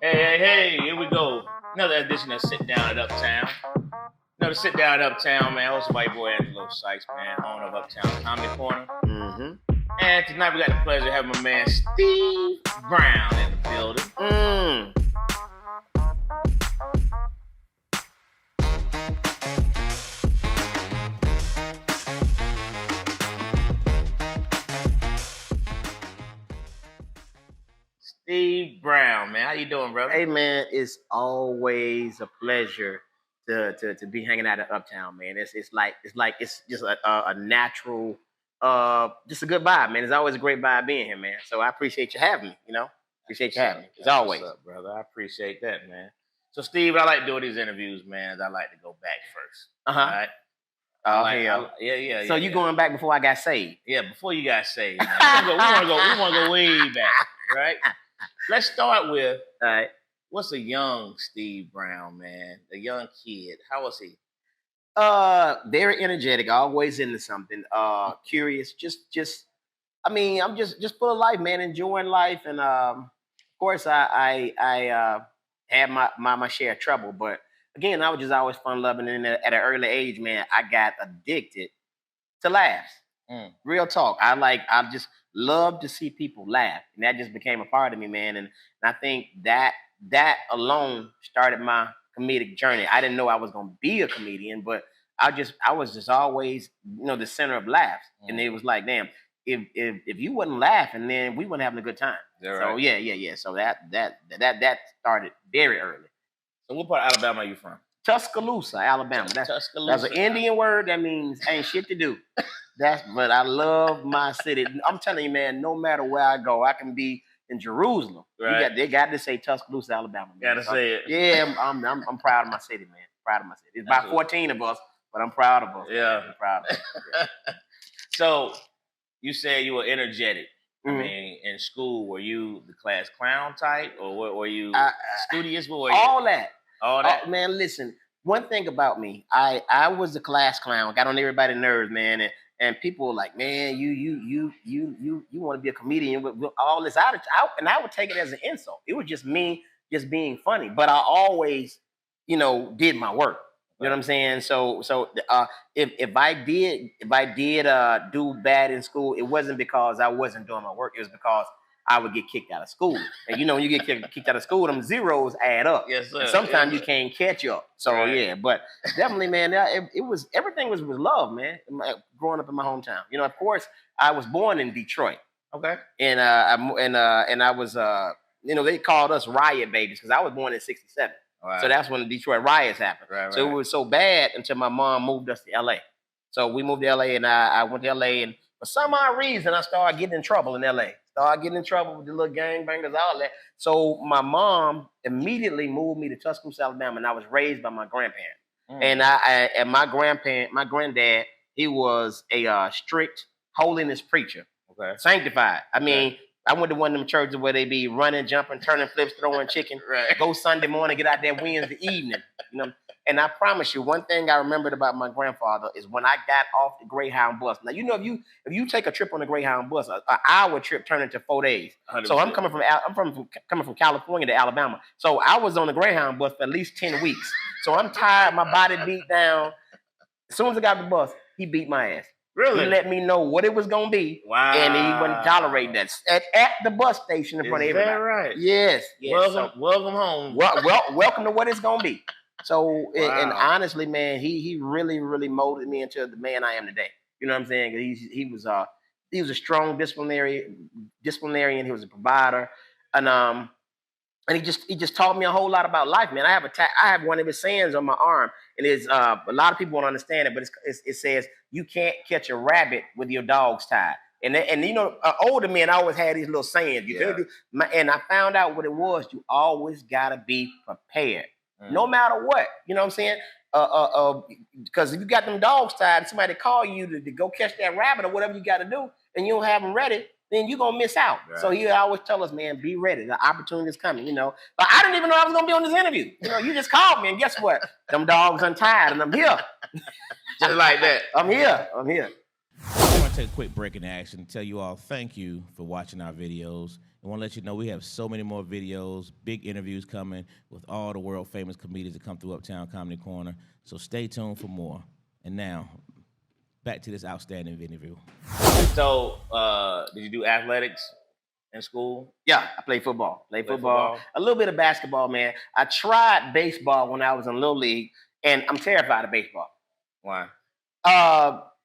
Hey, here we go. Another edition of Sit Down at Uptown. Another Sit Down at Uptown, man. Host white boy Angelo Sykes, man. Owner of Uptown Comedy Corner. And tonight we got the pleasure of having my man Steve Brown in the building. Steve Brown, man. How you doing, brother? Hey, man, it's always a pleasure to be hanging out at Uptown, man. It's just a natural, just a good vibe, man. It's always a great vibe being here, man. So I appreciate you having me. Appreciate you having me as always. What's up, brother? I appreciate that, man. So, Steve, I like doing these interviews, man. I like to go back first. All right. Yeah. So you going back before I got saved? Yeah, before you got saved. Man. We want to go way back, right? Let's start with, all right, what's a young Steve Brown, man? A young kid. How was he? Very energetic, always into something. Curious, I'm just full of life, man, enjoying life. And of course I had my share of trouble, but again, I was just always fun loving, and at an early age, man, I got addicted to laughs. Real talk. I just love to see people laugh, and that just became a part of me, man. And I think that alone started my comedic journey. I didn't know I was gonna be a comedian, but I was just always, the center of laughs. And it was like, damn, if you wasn't laughing, then we wasn't having a good time. Right. So yeah. So that started very early. So what part of Alabama are you from? Tuscaloosa, Alabama. That's an Indian word that means ain't shit to do. But I love my city. I'm telling you, man, no matter where I go, I can be in Jerusalem. Right. They got to say Tuscaloosa, Alabama. Gotta say it. Yeah, I'm proud of my city, man. Proud of my city. It's about 14 of us, but I'm proud of us. Yeah. I'm proud of us. Yeah. So you said you were energetic. I mean, in school, were you the class clown type, or were you studious? All that. All that. Oh, man, listen. One thing about me, I was the class clown. Got on everybody's nerves, man, and people were like, man, you want to be a comedian with all this. And I would take it as an insult. It was just me just being funny. But I always, did my work. You know what I'm saying? So if I did do bad in school, it wasn't because I wasn't doing my work. It was because I would get kicked out of school. And when you get kicked out of school, them zeros add up. Yes, sir. And sometimes you can't catch up. So right. Yeah, but definitely, man, everything was love, man. Growing up in my hometown. Of course, I was born in Detroit. Okay. And I was they called us riot babies because I was born in '67. Right. So that's when the Detroit riots happened. Right. So it was so bad until my mom moved us to LA. So we moved to LA, and I went to LA, and for some odd reason, I started getting in trouble in LA. Started getting in trouble with the little gangbangers, all that. So my mom immediately moved me to Tuscaloosa, Alabama, and I was raised by my grandparents. And my granddad, he was a strict holiness preacher. Okay. Sanctified. I mean, I went to one of them churches where they be running, jumping, turning flips, throwing chicken. Right. Go Sunday morning, get out there Wednesday evening. And I promise you, one thing I remembered about my grandfather is when I got off the Greyhound bus. Now, if you take a trip on the Greyhound bus, an hour trip turned into 4 days. 100%. So I'm coming from California to Alabama. So I was on the Greyhound bus for at least 10 weeks. So I'm tired, my body beat down. As soon as I got off the bus, he beat my ass. Really? He let me know what it was going to be. Wow. And he wouldn't tolerate that. At the bus station in front of everybody. Is that right? Yes. Welcome home. Welcome to what it's going to be. So, wow. And honestly, man, he really, really molded me into the man I am today. You know what I'm saying? He was a strong disciplinarian. He was a provider. And he just taught me a whole lot about life, man. I have one of his sayings on my arm, and it's a lot of people won't understand it, but it says you can't catch a rabbit with your dogs tied. And older men always had these little sayings. And I found out what it was. You always gotta be prepared, no matter what. You know what I'm saying? Because if you got them dogs tied, and somebody call you to go catch that rabbit or whatever you got to do, and you don't have them ready, then you're gonna miss out. Right. So he always tell us, man, be ready. The opportunity is coming. But I didn't even know I was gonna be on this interview. You just called me, and guess what? Them dogs untied, and I'm here. Just like that. I'm here. I want to take a quick break in action and tell you all thank you for watching our videos. I want to let you know we have so many more videos, big interviews coming with all the world famous comedians that come through Uptown Comedy Corner. So stay tuned for more. And now, back to this outstanding interview. So, did you do athletics in school? Yeah, I played football. A little bit of basketball, man. I tried baseball when I was in Little League, and I'm terrified of baseball. Why?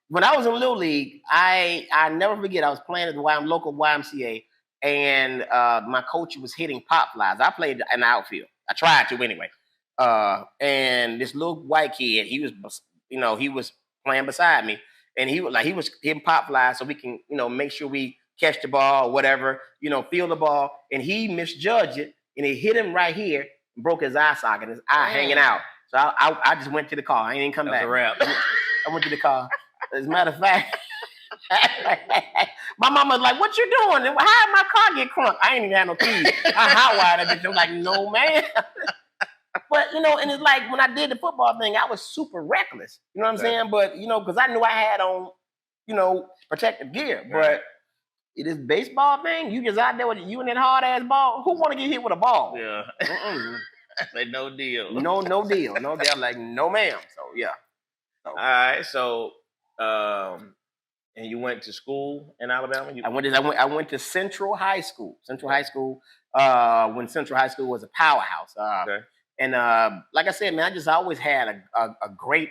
When I was in Little League, I never forget, I was playing at the local YMCA, and my coach was hitting pop flies. I played in the outfield. I tried to anyway. And this little white kid, he was playing beside me, and he was hitting pop flies so we can, make sure we catch the ball or whatever, field the ball. And he misjudged it, and it hit him right here, and broke his eye socket, his eye hanging out. So I just went to the car. I ain't even come back. That's a wrap. I went to the car. As a matter of fact, my mama was like, "What you doing? How did my car get crunk?" I ain't even had no keys. I hotwired that bitch. I'm like, "No, man." But, and it's like when I did the football thing, I was super reckless. You know what I'm saying? But, because I knew I had on, protective gear. Right. But this baseball thing, you just out there with you and that hard-ass ball. Who want to get hit with a ball? Yeah. Like, no deal. No deal. No deal. Like, no, ma'am. So, yeah. All right. So, and you went to school in Alabama? I went to Central High School. When Central High School was a powerhouse. Okay. And like I said, man, I always had a great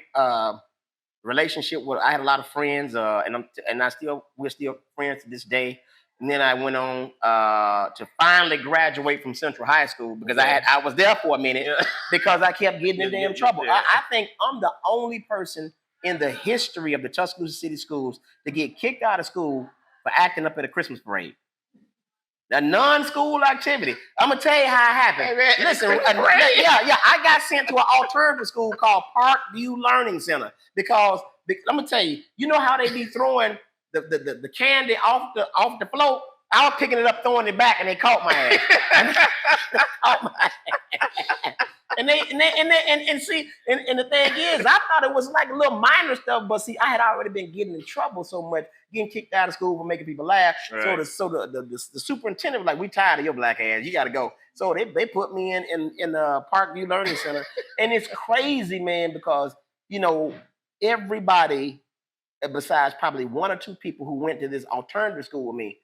relationship with. I had a lot of friends, and we're still friends to this day. And then I went on to finally graduate from Central High School because I was there for a minute because I kept getting in damn trouble. I think I'm the only person in the history of the Tuscaloosa City Schools to get kicked out of school for acting up at a Christmas parade. A non-school activity. I'm gonna tell you how it happened. Hey, man, listen, I got sent to an alternative school called Parkview Learning Center because I'm gonna tell you, you know how they be throwing the candy off the floor? I was picking it up, throwing it back, and they caught my ass. And the thing is, I thought it was like a little minor stuff, but see, I had already been getting in trouble so much, getting kicked out of school for making people laugh. Right. So the superintendent was like, "We tired of your black ass. You got to go." So they put me in the Parkview Learning Center, and it's crazy, man, because everybody besides probably one or two people who went to this alternative school with me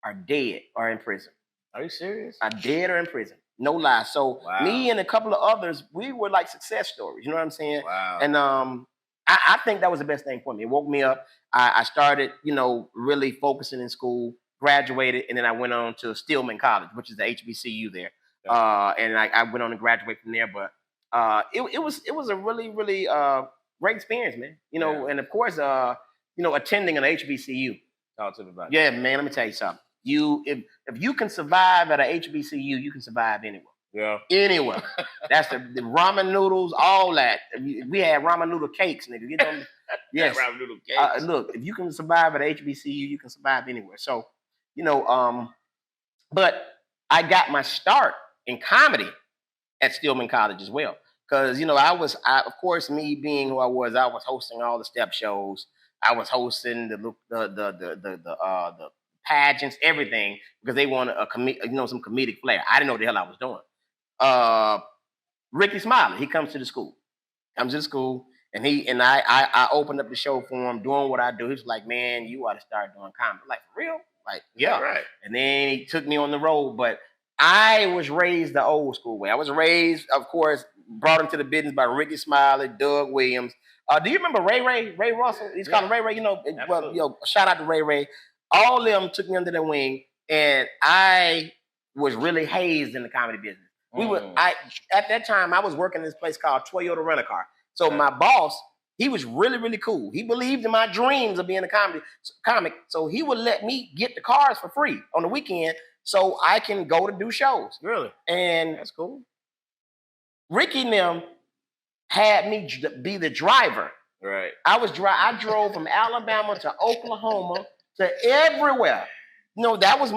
are dead or in prison. Are you serious? Are dead or in prison. No lie. So me and a couple of others, we were like success stories. You know what I'm saying? Wow. And I think that was the best thing for me. It woke me up. I started, really focusing in school, graduated, and then I went on to Stillman College, which is the HBCU there. Okay. And I went on to graduate from there. But it was a really, really great experience, man. And of course, attending an HBCU. Talk to me about it. Yeah, man, let me tell you something. If you can survive at a HBCU, you can survive anywhere. Yeah. Anywhere. That's the ramen noodles, all that. We had ramen noodle cakes, nigga. Get them. Yes. Ramen noodle cakes. Look, if you can survive at a HBCU, you can survive anywhere. So, but I got my start in comedy at Stillman College as well. Because, of course, me being who I was hosting all the step shows. I was hosting the pageants, everything, because they wanted some comedic flair. I didn't know what the hell I was doing. Ricky Smiley, he comes to the school. And I opened up the show for him, doing what I do. He was like, "Man, you ought to start doing comedy." I'm like, for real? Like, yeah. Right. And then he took me on the road, but I was raised the old school way. I was raised, of course, brought into the business by Ricky Smiley, Doug Williams. Do you remember Ray Russell? He's called Ray. Shout out to Ray. All of them took me under their wing, and I was really hazed in the comedy business. At that time, I was working in this place called Toyota Rent-A-Car. So my boss, he was really, really cool. He believed in my dreams of being a comic. So he would let me get the cars for free on the weekend so I can go to do shows. Really? And that's cool. Ricky and them had me be the driver. Right. I drove from Alabama to Oklahoma to everywhere. That was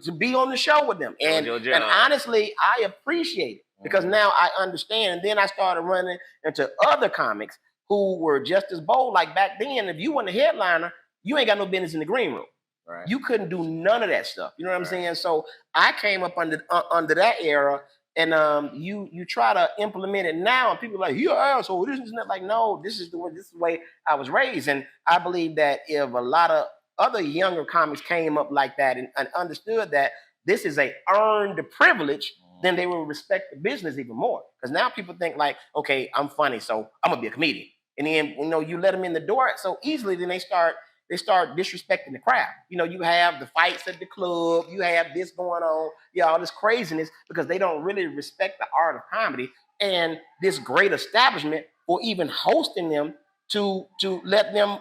to be on the show with them. And honestly, I appreciate it because now I understand. And then I started running into other comics who were just as bold. Like back then, if you weren't a headliner, you ain't got no business in the green room. Right. You couldn't do none of that stuff. You know what I'm saying? So I came up under that era, and you try to implement it now, and people are like, "You asshole! This is not like no. This is the way I was raised." And I believe that if a lot of other younger comics came up like that and understood that this is a earned privilege, then they will respect the business even more. Because now people think like, okay, I'm funny, so I'm gonna be a comedian. And then you let them in the door so easily, then they start disrespecting the crowd. You have the fights at the club, you have this going on, all this craziness because they don't really respect the art of comedy and this great establishment or even hosting them to let them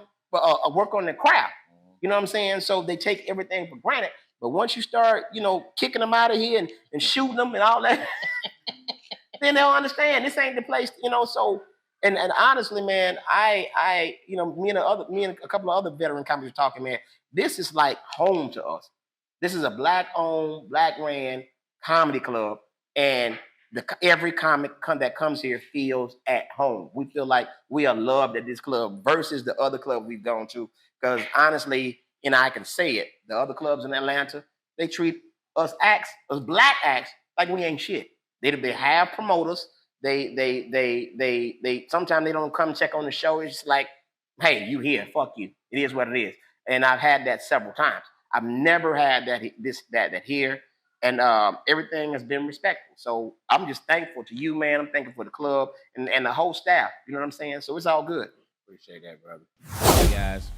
work on the craft. You know what I'm saying? So they take everything for granted. But once you start, kicking them out of here and shooting them and all that, then they'll understand this ain't the place, So, and honestly, man, me and a couple of other veteran companies are talking, man. This is like home to us. This is a black-owned, black-ran comedy club, and every comic that comes here feels at home. We feel like we are loved at this club versus the other club we've gone to. Because honestly, I can say it, the other clubs in Atlanta, they treat us black acts, like we ain't shit. They have promoters. They sometimes they don't come check on the show. It's just like, hey, you here, fuck you. It is what it is. And I've had that several times. I've never had that here. And everything has been respectful. So I'm just thankful to you, man. I'm thankful for the club and the whole staff. You know what I'm saying? So it's all good. Appreciate that, brother. Hey, guys.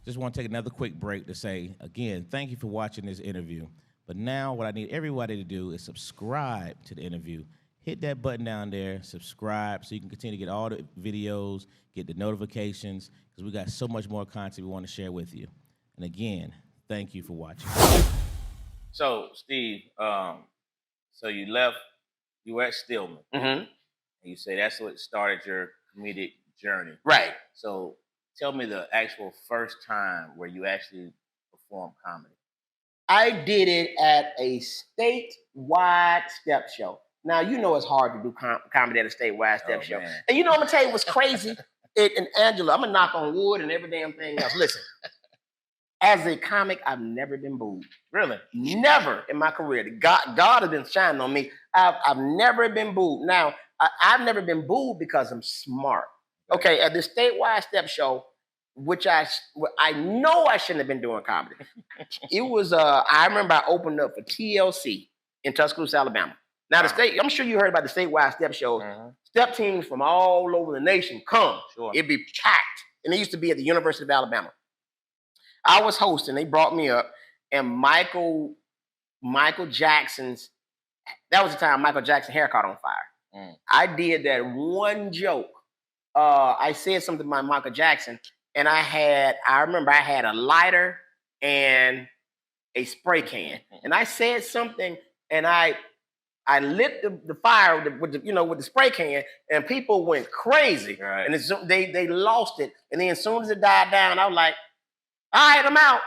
Just want to take another quick break to say, again, thank you for watching this interview. But now what I need everybody to do is subscribe to the interview. Hit that button down there, subscribe, so you can continue to get all the videos, get the notifications, because we got so much more content we want to share with you. And again, thank you for watching. So, Steve, so you were at Stillman. Mm-hmm. And you say that's what started your comedic journey. Right. So tell me the actual first time where you actually performed comedy. I did it at a statewide step show. Now, it's hard to do comedy at a statewide step show. Man. And I'm going to tell you what's crazy. And Angela, I'm going to knock on wood and every damn thing else. Listen, as a comic, I've never been booed. Really? Never in my career. God has been shining on me. I've never been booed. Now, I've never been booed because I'm smart. Okay, at the statewide step show, which I know I shouldn't have been doing comedy. It was, I remember I opened up for TLC in Tuscaloosa, Alabama. Now, I'm sure you heard about the statewide step shows. Mm-hmm. Step teams from all over the nation come. Sure. It'd be packed. And it used to be at the University of Alabama. I was hosting. They brought me up. And Michael Jackson's, that was the time Michael Jackson's hair caught on fire. Mm. I did that one joke. I said something about Michael Jackson. And I remember I had a lighter and a spray can. And I said something, and I lit the fire with the spray can, and people went crazy. Right. And they lost it. And then as soon as it died down, I was like, all right, I'm out.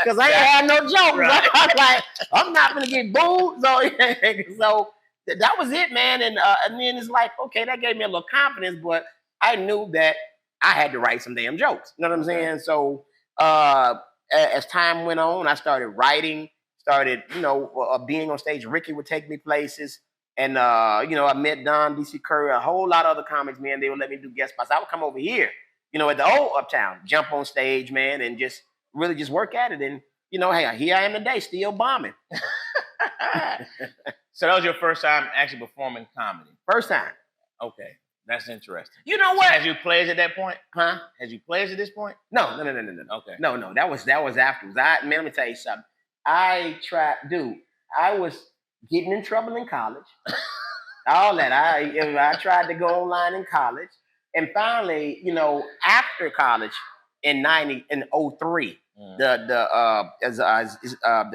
Because I ain't had no jokes. Right. I was like, I'm not going to get booed. So that was it, man. And then it's like, okay, that gave me a little confidence, but I knew that I had to write some damn jokes. You know what I'm saying? So as time went on, I started writing, being on stage. Ricky would take me places. And, I met Don, DC Curry, a whole lot of other comics, man. They would let me do guest spots. I would come over here, at the old Uptown, jump on stage, man, and just really just work at it. And, hey, here I am today, still bombing. So that was your first time actually performing comedy? First time. Okay. That's interesting. You know what? So has you played at that point? Huh? Has you played at this point? No. Okay. No, that was afterwards. Man, let me tell you something. I was getting in trouble in college. All that. I tried to go online in college. And finally, after college in 03, the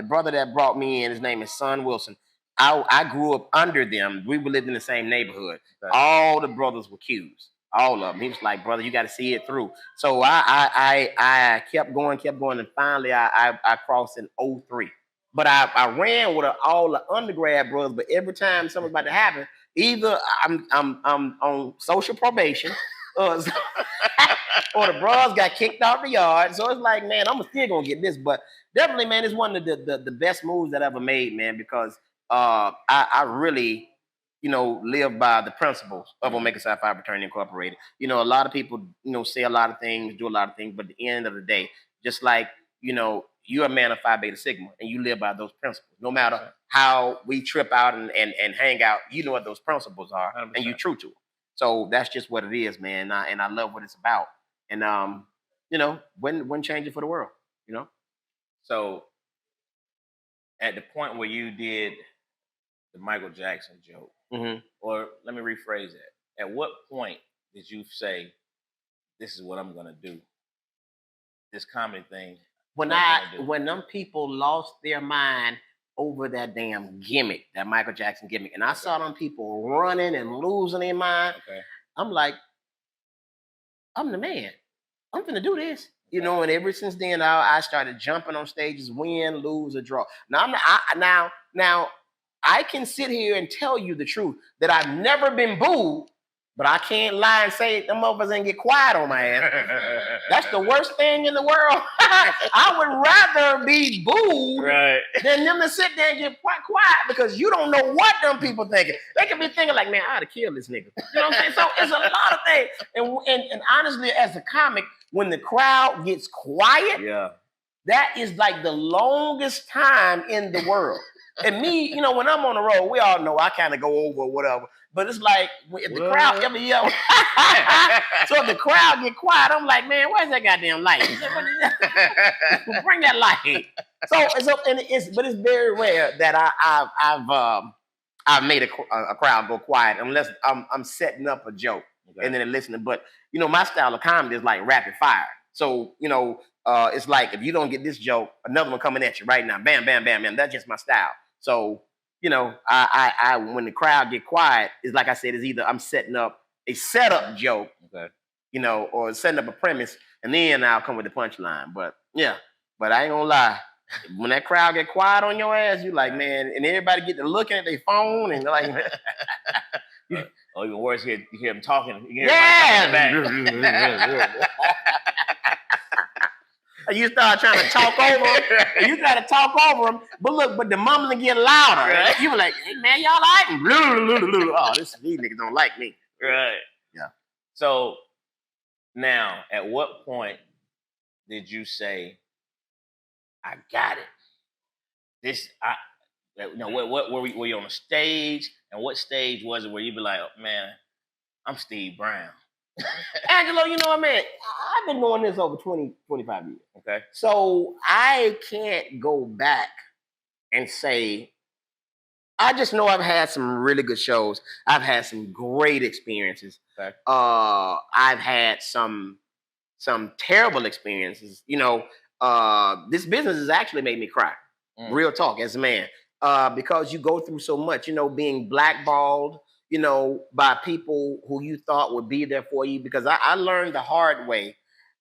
brother that brought me in, his name is Son Wilson. I grew up under them. We lived in the same neighborhood. Okay. All the brothers were Qs. All of them. He was like, brother, you got to see it through. So I kept going. And finally I crossed in 03. But I ran with all the undergrad brothers. But every time something was about to happen, either I'm on social probation, or or the bras got kicked out the yard. So it's like, man, I'm still gonna get this. But definitely, man, it's one of the best moves that I ever made, man, because I really, live by the principles of Omega Psi Phi Fraternity Incorporated. A lot of people, say a lot of things, do a lot of things, but at the end of the day, just like, you're a man of Phi Beta Sigma and you live by those principles. No matter how we trip out and hang out, you know what those principles are 100%. and you're true to them. So that's just what it is, man. And I love what it's about. And when change it for the world, So at the point where you did the Michael Jackson joke, or let me rephrase that. At what point did you say, this is what I'm gonna do? This comedy thing. When them people lost their mind over that damn gimmick, that Michael Jackson gimmick, and I saw them people running and losing their mind, I'm like, I'm the man. I'm gonna do this. And ever since then, I started jumping on stages, win, lose, or draw. Now, I can sit here and tell you the truth that I've never been booed, but I can't lie and say them motherfuckers ain't get quiet on my ass. That's the worst thing in the world. I would rather be booed than them to sit there and get quiet because you don't know what them people thinking. They could be thinking like, man, I ought to kill this nigga. You know what I'm saying? So it's a lot of things. And honestly, as a comic, when the crowd gets quiet, that is like the longest time in the world. And me, when I'm on the road, we all know I kind of go over or whatever. But it's like if the crowd ever yell, so if the crowd get quiet, I'm like, man, where's that goddamn light? Bring that light. But it's very rare that I've made a crowd go quiet unless I'm setting up a joke and then they're listening. But my style of comedy is like rapid fire. So it's like if you don't get this joke, another one coming at you right now. Bam, bam, bam, bam. That's just my style. So I when the crowd get quiet, it's like I said, it's either I'm setting up a setup joke, or setting up a premise, and then I'll come with the punchline. But I ain't gonna lie. When that crowd get quiet on your ass, you like, man, and everybody get to looking at their phone and like, or even worse, you hear them talking. You hear you start trying to talk over them, and you try to talk over them, but the mumbling get louder. Right? You be like, hey, man, y'all like me? Oh, these niggas don't like me. Right. Yeah. So now, at what point did you say, I got it? What were you on a stage? And what stage was it where you be like, oh, man, I'm Steve Brown? Angelo, you know what, man? I've been doing this over 20, 25 years. Okay. So I can't go back and say, I just know I've had some really good shows. I've had some great experiences. Okay. I've had some terrible experiences. This business has actually made me cry. Real talk, as a man. Because you go through so much, being blackballed, by people who you thought would be there for you. Because I learned the hard way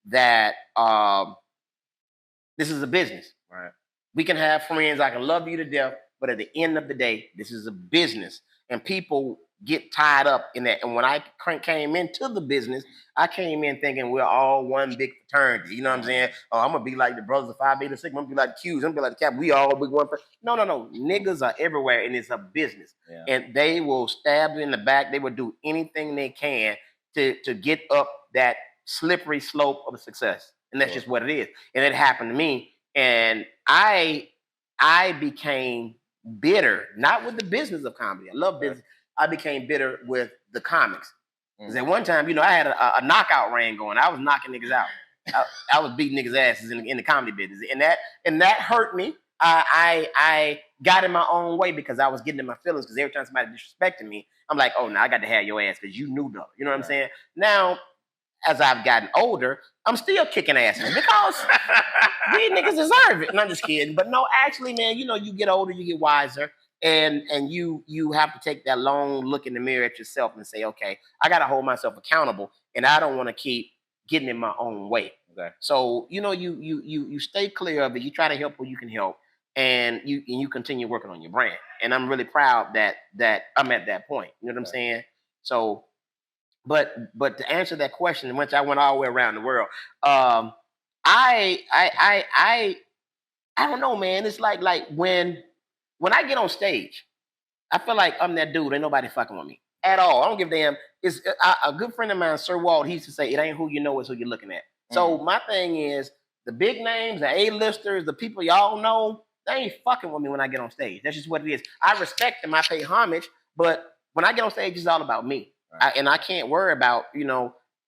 that this is a business. Right. We can have friends. I can love you to death. But at the end of the day, this is a business. And people get tied up in that. And when I came into the business, I came in thinking we're all one big fraternity. You know what I'm saying? Oh, I'm going to be like the brothers of Phi Beta Sigma. I'm going to be like the Qs. I'm going to be like the Cap. We all big one. No. Niggas are everywhere, and it's a business. Yeah. And they will stab you in the back. They will do anything they can to get up that slippery slope of success. And that's just what it is. And it happened to me. And I became bitter, not with the business of comedy. I love business. I became bitter with the comics. Because at one time, I had a knockout reign going. I was knocking niggas out. I was beating niggas' asses in the comedy business. And that hurt me. I got in my own way because I was getting in my feelings because every time somebody disrespected me, I'm like, oh, no, I got to have your ass because you knew though. You know what I'm saying? Now, as I've gotten older, I'm still kicking asses because these niggas deserve it. And I'm just kidding. But no, actually, man, you get older, you get wiser. And you have to take that long look in the mirror at yourself and say, okay, I got to hold myself accountable, and I don't want to keep getting in my own way. Okay. So you stay clear of it. You try to help where you can help, and you continue working on your brand. And I'm really proud that I'm at that point. You know what I'm saying? So But to answer that question, which I went all the way around the world, I I I I I don't know, man. It's like when I get on stage, I feel like I'm that dude. Ain't nobody fucking with me at all. I don't give a damn. It's a good friend of mine, Sir Walt. He used to say, "It ain't who you know, it's who you're looking at." So my thing is the big names, the A-listers, the people y'all know, they ain't fucking with me when I get on stage. That's just what it is. I respect them. I pay homage, but when I get on stage, it's all about me, and I can't worry about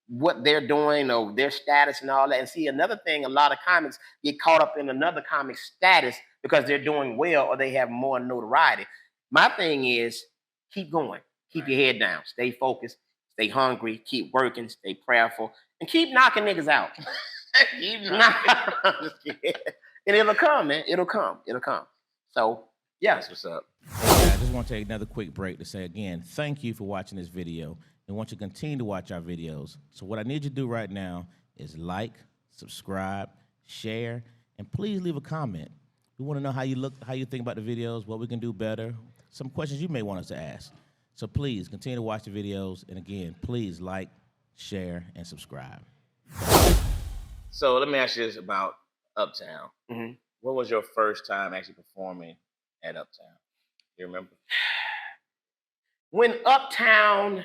what they're doing or their status and all that. And see, another thing, a lot of comics get caught up in another comic's status because they're doing well or they have more notoriety. My thing is keep going, keep your head down, stay focused, stay hungry, keep working, stay prayerful, and keep knocking niggas out. Keep knocking. And it'll come, man. It'll come. So, yeah. That's what's up. Hey, I just want to take another quick break to say again, thank you for watching this video. And want you to continue to watch our videos. So what I need you to do right now is like, subscribe, share, and please leave a comment. We want to know how you look, how you think about the videos, what we can do better, some questions you may want us to ask. So please continue to watch the videos. And again, please like, share, and subscribe. So let me ask you this about Uptown. Mm-hmm. What was your first time actually performing at Uptown? You remember? When Uptown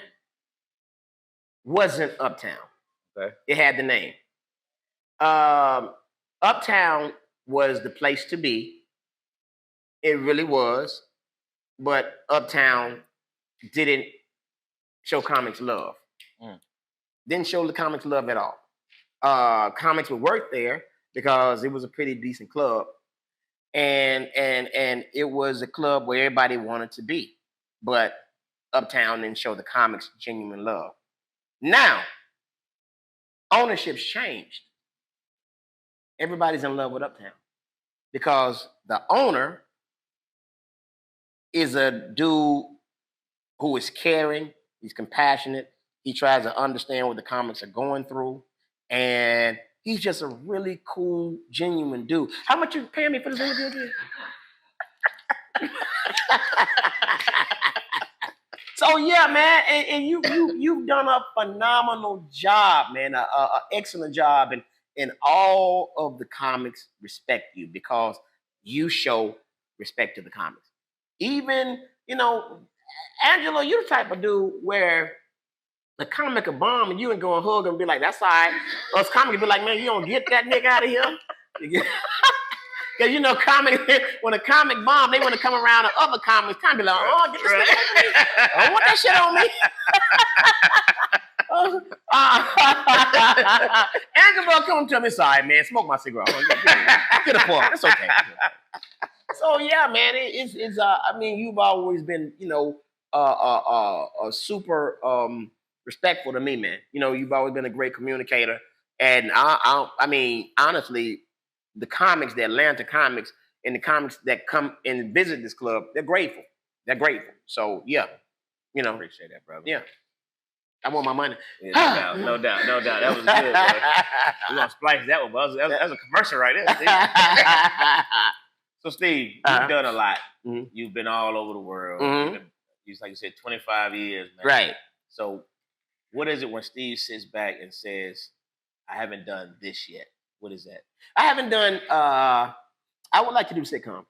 wasn't Uptown. Okay. It had the name. Uptown was the place to be. It really was. But Uptown didn't show comics love. Didn't show the comics love at all. Comics would work there because it was a pretty decent club. And it was a club where everybody wanted to be. But Uptown didn't show the comics genuine love. Now, ownership's changed. Everybody's in love with Uptown because the owner is a dude who is caring, he's compassionate, he tries to understand what the comics are going through, and he's just a really cool, genuine dude. How much you paying me for this interview? So yeah, man, and you've done a phenomenal job, man, an excellent job, and all of the comics respect you because you show respect to the comics. Even Angelo, you're the type of dude where the comic will bomb and you ain't go and hug and be like, "That's all right." Us comics be like, "Man, you don't get that nigga out of here." Because comic, when a comic bomb, they want to come around to other comics, kind of be like, "Oh, get this thing on me. I don't want that shit on me." Angelo come to me, "Sorry, man, smoke my cigarette. Get a puff. It's okay." So yeah, man, it's I mean, you've always been, super respectful to me, man. You've always been a great communicator, and I mean, honestly, the comics, the Atlanta comics, and the comics that come and visit this club, they're grateful. They're grateful. So yeah, Appreciate that, brother. Yeah. I want my money. Yeah, no doubt. That was good, bro. We're gonna splice that one, bro. That was a commercial right there, Steve. So Steve, you've done a lot. Mm-hmm. You've been all over the world. Mm-hmm. Like you said, 25 years, man. Right. So what is it when Steve sits back and says, "I haven't done this yet"? What is that? I haven't done. I would like to do sitcoms.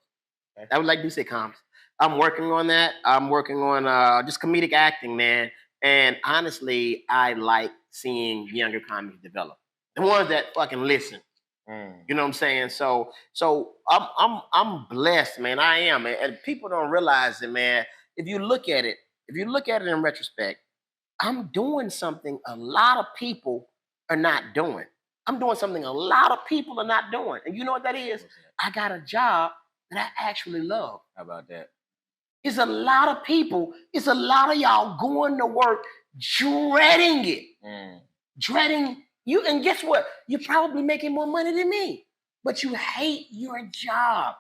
Okay. I would like to do sitcoms. I'm working on that. I'm working on just comedic acting, man. And honestly, I like seeing younger comics develop. The ones that fucking listen. You know what I'm saying? So I'm blessed, man. I am, and people don't realize it, man. If you look at it in retrospect, I'm doing something a lot of people are not doing. I'm doing something a lot of people are not doing. And you know what that is? I got a job that I actually love. How about that? It's a lot of people, it's a lot of y'all going to work dreading it. Dreading you. And guess what? You're probably making more money than me, but you hate your job.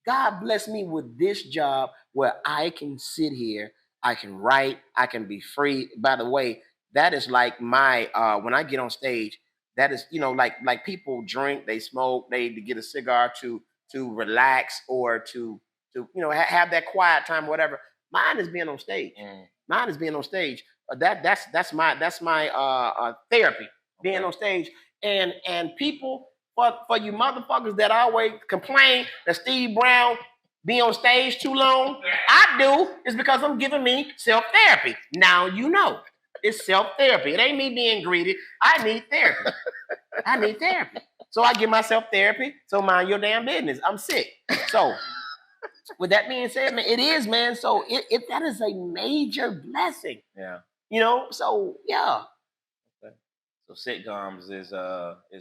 God bless me with this job where I can sit here, I can write, I can be free. By the way, that is like my, when I get on stage, that is, like people drink, they smoke, they get a cigar to relax or to have that quiet time, whatever. Mine is being on stage. Mine is being on stage. That's my therapy, being on stage. And people, for you motherfuckers that always complain that Steve Brown be on stage too long, I do, is because I'm giving me self-therapy. Now you know. It's self-therapy. It ain't me being greedy. I need therapy. I need therapy. So I give myself therapy. So mind your damn business. I'm sick. So with that being said, man, it is, man. So that is a major blessing. Yeah. You know, so yeah. Okay. So sitcoms is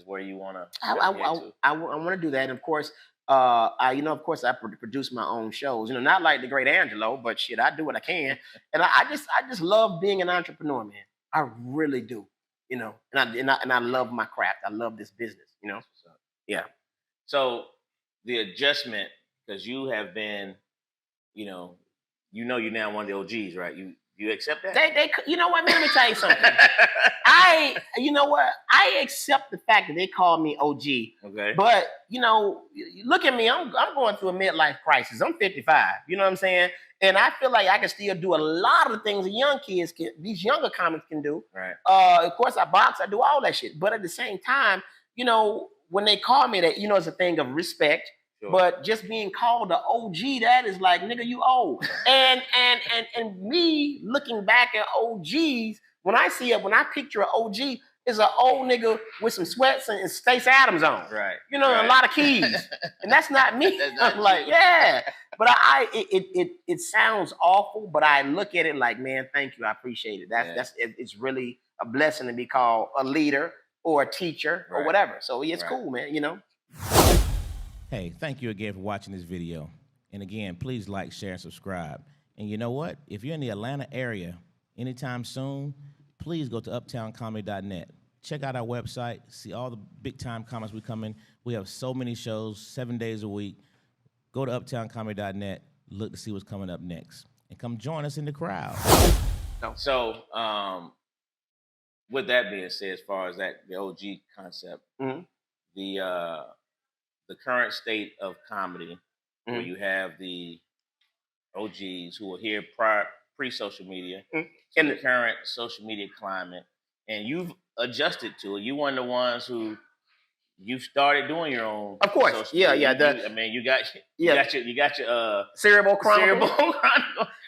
where you want to. I want to do that. And of course, of course, I produce my own shows. You know, not like the great Angelo, but shit, I do what I can. And I just love being an entrepreneur, man. I really do. You know, and I love my craft. I love this business. You know, yeah. So the adjustment, because you have been, you're now one of the OGs, right? You accept that? They you know what, man? Let me tell you something. You know what? I accept the fact that they call me OG. Okay. But, look at me. I'm going through a midlife crisis. I'm 55. You know what I'm saying? And I feel like I can still do a lot of things these younger comics can do. Right. Of course, I box. I do all that shit. But at the same time, when they call me that, it's a thing of respect. Sure. But just being called the OG, that is like, nigga, you old. and me looking back at OGs, when I picture an OG, is an old nigga with some sweats and Stacey Adams on. Right. A lot of keys. And that's not me. I'm like, yeah. But it sounds awful, but I look at it like, man, thank you. I appreciate it. It's really a blessing to be called a leader or a teacher or whatever. So it's cool, man, Hey, thank you again for watching this video. And again, please like, share, and subscribe. And you know what? If you're in the Atlanta area anytime soon, please go to uptowncomedy.net. Check out our website. See all the big-time comics we come in. We have so many shows, 7 days a week. Go to uptowncomedy.net. Look to see what's coming up next. And come join us in the crowd. So, with that being said, as far as the OG concept, the current state of comedy, where you have the OGs who were here pre-social media, in the current social media climate, and you've adjusted to it. You're one of the ones who you started doing your own. Of course, you got your Cerebral Chronicle.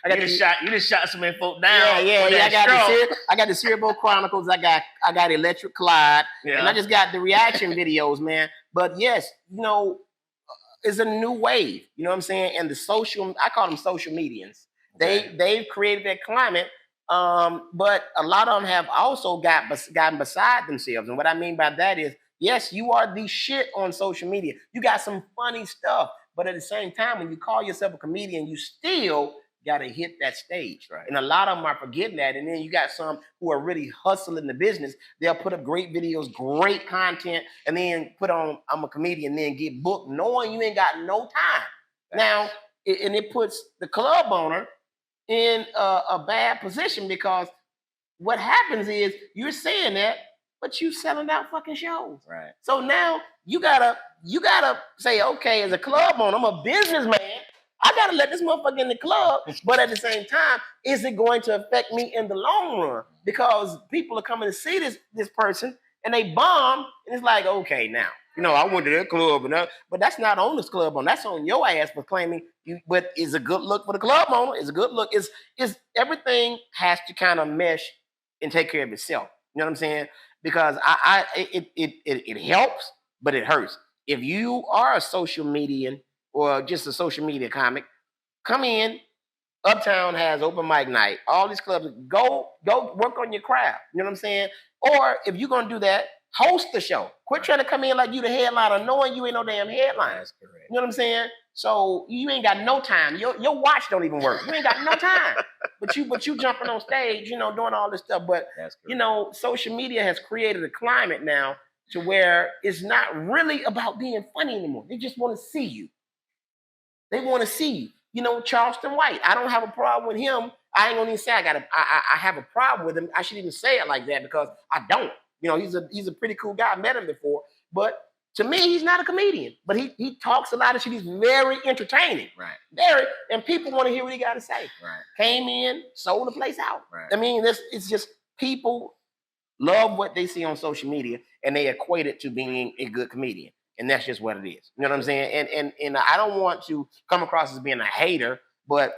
You just shot some folk down. I got the Cerebral Chronicles. I got Electric Clyde, and I just got the reaction videos, man. But yes, it's a new wave. You know what I'm saying? And I call them social medians. Okay. They've created that climate. But a lot of them have also gotten beside themselves. And what I mean by that is, yes, you are the shit on social media. You got some funny stuff. But at the same time, when you call yourself a comedian, you still got to hit that stage. Right. And a lot of them are forgetting that. And then you got some who are really hustling the business. They'll put up great videos, great content, and then put on, I'm a comedian, and then get booked knowing you ain't got no time. Right. Now, it puts the club owner in a bad position, because what happens is you're saying that, but you selling out fucking shows. Right. So now you gotta say, okay, as a club owner, I'm a businessman. I gotta let this motherfucker in the club, but at the same time, is it going to affect me in the long run? Because people are coming to see this person and they bomb, and it's like, okay, now, I went to that club, but that's not on this club owner. That's on your ass for claiming you. But it's a good look for the club owner. It's a good look. Is everything has to kind of mesh and take care of itself. You know what I'm saying? Because it helps, but it hurts. If you are a social median or just a social media comic, come in. Uptown has open mic night. All these clubs, go work on your craft. You know what I'm saying? Or if you're gonna do that, host the show. Quit trying to come in like you the headliner, knowing you ain't no damn headliner. That's correct. You know what I'm saying? So you ain't got no time. Your watch don't even work. You ain't got no time. But you jumping on stage, doing all this stuff. But social media has created a climate now to where it's not really about being funny anymore. They just want to see you. They want to see you. Charleston White. I don't have a problem with him. I ain't gonna even say I have a problem with him. I shouldn't even say it like that, because I don't. He's a pretty cool guy. I met him before, but To me, he's not a comedian, but he talks a lot of shit. He's very entertaining. Right. Very, and people want to hear what he got to say. Right. Came in, sold the place out. Right. I mean, it's just people love what they see on social media, and they equate it to being a good comedian, and that's just what it is. You know what I'm saying? And I don't want to come across as being a hater, but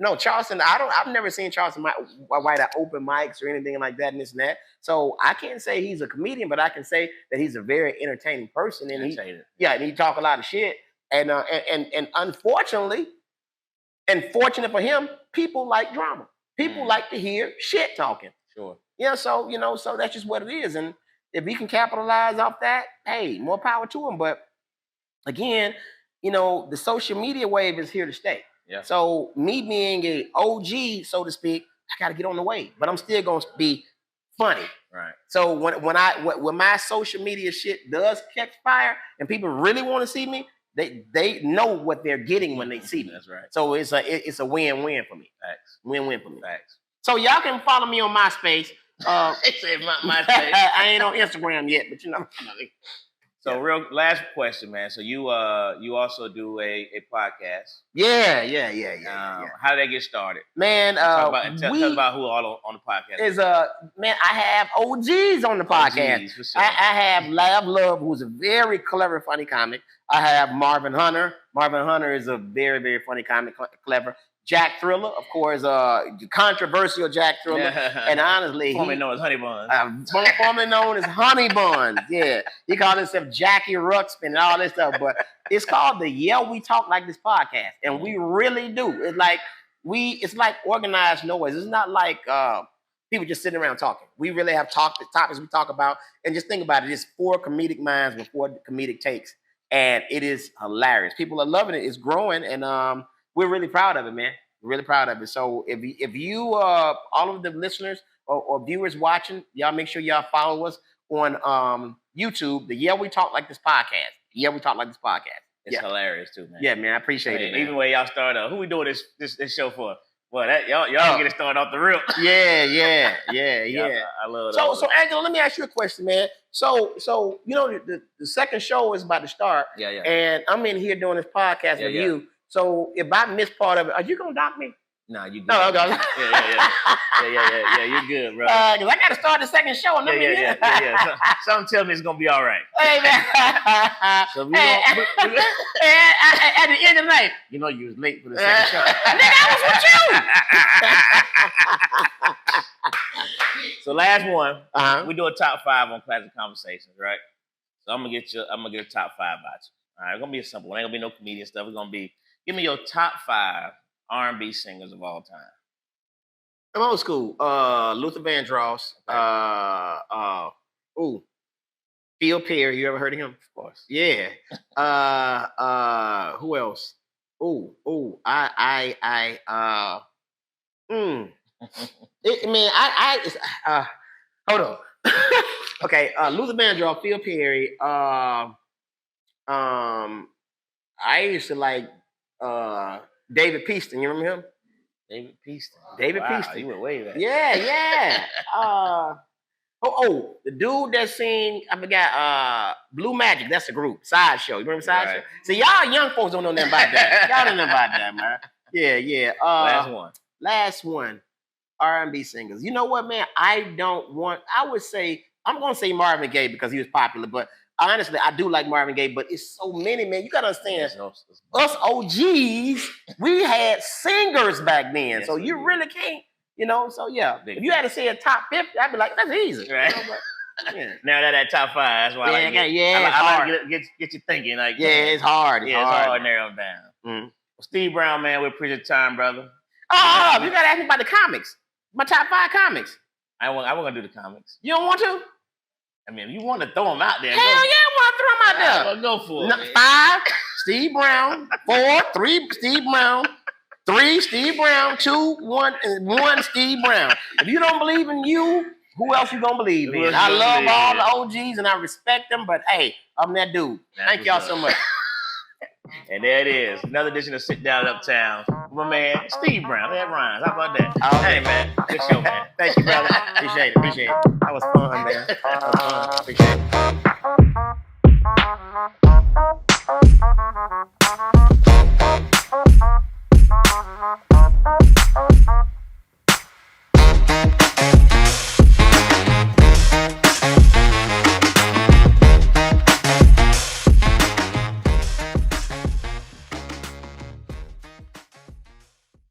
no, Charleston. I've never seen Charleston White at open mics or anything like that and this and that. So I can't say he's a comedian, but I can say that he's a very entertaining person. And and he talk a lot of shit. And unfortunately, and fortunate for him, people like drama. People like to hear shit talking. Sure. Yeah. So so that's just what it is. And if he can capitalize off that, hey, more power to him. But again, the social media wave is here to stay. Yeah. So me being a OG, so to speak, I got to get on the wave, but I'm still gonna be funny. Right. So when my social media shit does catch fire and people really want to see me, they know what they're getting when they see me. That's right. So it's a win-win for me. Facts. Win-win for me. Facts. So y'all can follow me on MySpace. They said MySpace. I ain't on Instagram yet, but So real last question, man. So you also do a podcast. Yeah. How did that get started? Man, tell us about who all on the podcast is. Man, I have OGs on the podcast. OGs, for sure. I have Lab Love, who's a very clever, funny comic. I have Marvin Hunter. Marvin Hunter is a very, very funny comic, clever. Jack Thriller, of course, controversial Jack Thriller, and honestly, formerly known as Honey Buns. Formerly known as Honey Buns. Yeah, he called himself Jackie Ruxpin and all this stuff, but it's called the Yeah We Talk Like This podcast, and we really do. It's like organized noise. It's not like people just sitting around talking. We really have topics we talk about, and just think about it. It's 4 comedic minds with 4 comedic takes, and it is hilarious. People are loving it. It's growing, and we're really proud of it, man. We're really proud of it. So if you all of the listeners or viewers watching, y'all make sure y'all follow us on YouTube. The Yeah We Talk Like This podcast. Yeah We Talk Like This podcast. It's hilarious too, man. Yeah, man. I appreciate it. Man. Even when y'all started, who we doing this show for? Well, y'all get it started off the rip. Yeah. I love that. So Angela, let me ask you a question, man. So the second show is about to start. Yeah. And I'm in here doing this podcast with you. So if I miss part of it, are you gonna dock me? Nah, you good. No, okay. Yeah, you're good, bro. Because I gotta start the second show. And Yeah. Something tells me it's gonna be all right. Hey man. So we at the end of the night, you was late for the second show. Nigga, I was with you. So last one, we do a top 5 on Classic Conversations, right? So I'm gonna get a top 5 out you. All right, it's gonna be a simple one. Ain't gonna be no comedian stuff. It's gonna be give me your top 5 R&B singers of all time. I'm old school. Luther Vandross. Phil Perry. You ever heard of him? Of course. Yeah. Who else? Hold on. Okay. Luther Vandross, Phil Perry. I used to like David Peaston. You remember him? David Peaston. Peaston. You went way back. Yeah. The dude that sing, I forgot, Blue Magic. That's a group. Sideshow. You remember Sideshow? Right. So y'all young folks don't know nothing about that. Y'all don't know about that, man. Yeah. Last one. R&B singers. You know what, man? I'm going to say Marvin Gaye because he was popular, but honestly, I do like Marvin Gaye, but it's so many, man. You got to understand, us OGs, we had singers back then, so you really can't, so yeah. If you had to say a top 50, I'd be like, that's easy. Right. Now that top 5, that's why I like get you thinking. Like, it's hard. It's hard to narrow them down. Mm-hmm. Well, Steve Brown, man, we appreciate the time, brother. You got to ask me about the comics. My top 5 comics. I wasn't going to do the comics. You don't want to? I mean, if you want to throw them out there. Hell yeah, I want to throw them out there. Well, go for it. 5, Steve Brown. 4, 3, Steve Brown. 3, Steve Brown. 2, 1, and 1, Steve Brown. If you don't believe in you, who else you gonna believe in? I love all the OGs and I respect them, but hey, I'm that dude. Thank y'all so much. And there it is. Another edition of Sit Down Uptown. My man, Steve Brown. That rhymes. How about that? Hey, man. Good show, man. Thank you, brother. Appreciate it. That was fun, man. Appreciate it. Peace.